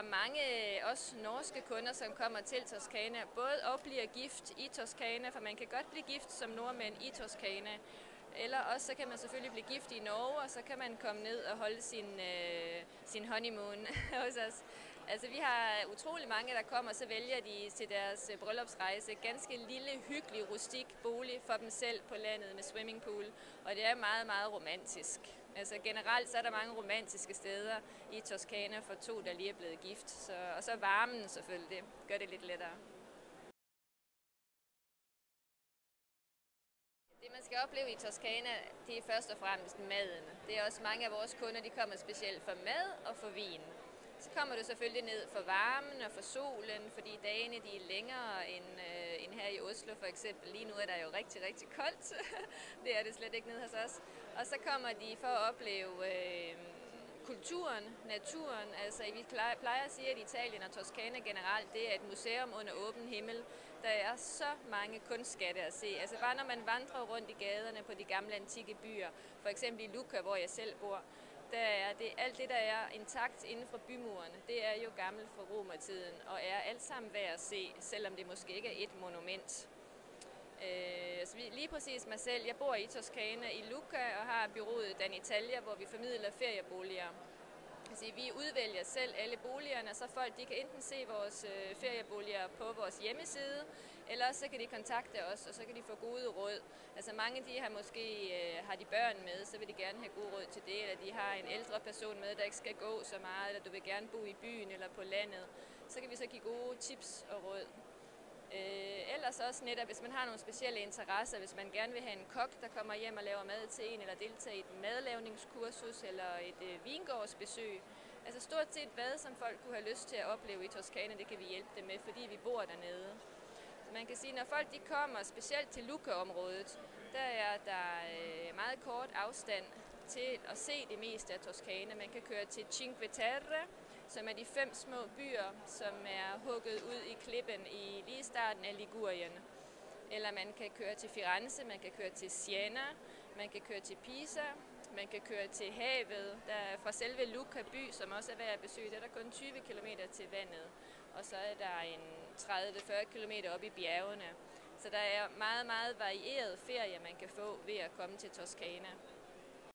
mange også norske kunder, som kommer til Toskana, både og bliver gift i Toskana, for man kan godt blive gift som nordmænd i Toskana, eller også så kan man selvfølgelig blive gift i Norge, og så kan man komme ned og holde sin honeymoon hos os. Altså vi har utrolig mange, der kommer, så vælger de til deres bryllupsrejse ganske lille, hyggelig, rustik bolig for dem selv på landet med swimmingpool, og det er meget, meget romantisk. Altså generelt så er der mange romantiske steder i Toskana for to, der lige er blevet gift, og så varmen selvfølgelig, det gør det lidt lettere. Det man skal opleve i Toskana, det er først og fremmest maden. Det er også mange af vores kunder, de kommer specielt for mad og for vin. Så kommer du selvfølgelig ned for varmen og for solen, fordi dagene de er længere end her i Oslo for eksempel. Lige nu er der jo rigtig, rigtig koldt. Det er det slet ikke nede hos os. Og så kommer de for at opleve kulturen, naturen. Altså vi plejer at sige, at Italien og Toskana generelt, det er et museum under åben himmel. Der er så mange kunstskatte at se. Altså bare når man vandrer rundt i gaderne på de gamle antikke byer, for eksempel i Lucca, hvor jeg selv bor, der er det, alt det, der er intakt inden for bymurene, det er jo gammelt fra romertiden, og er alt sammen værd at se, selvom det måske ikke er et monument. Så lige præcis mig selv, jeg bor i Toskana i Lucca og har bureauet Dan Italia, hvor vi formidler ferieboliger. Altså, vi udvælger selv alle boligerne, så folk de kan enten se vores ferieboliger på vores hjemmeside, eller så kan de kontakte os, og så kan de få gode råd. Altså mange de har måske har de børn med, så vil de gerne have gode råd til det, eller de har en ældre person med, der ikke skal gå så meget, eller du vil gerne bo i byen eller på landet. Så kan vi så give gode tips og råd. Ellers også netop, hvis man har nogle specielle interesser, hvis man gerne vil have en kok, der kommer hjem og laver mad til en, eller deltager i et madlavningskursus, eller et vingårdsbesøg. Altså stort set hvad, som folk kunne have lyst til at opleve i Toskana, det kan vi hjælpe dem med, fordi vi bor dernede. Så man kan sige, når folk de kommer specielt til Lucca-området, der er der meget kort afstand til at se det meste af Toskana. Man kan køre til Cinque Terre, som er de 5 små byer, som er hugget ud i klippen i lige starten af Ligurien. Eller man kan køre til Firenze, man kan køre til Siena, man kan køre til Pisa, man kan køre til havet. Der er fra selve Lucca by, som også er værd at besøge, der er der kun 20 km til vandet. Og så er der en 30-40 km op i bjergene. Så der er meget, meget varieret ferie, man kan få ved at komme til Toskana.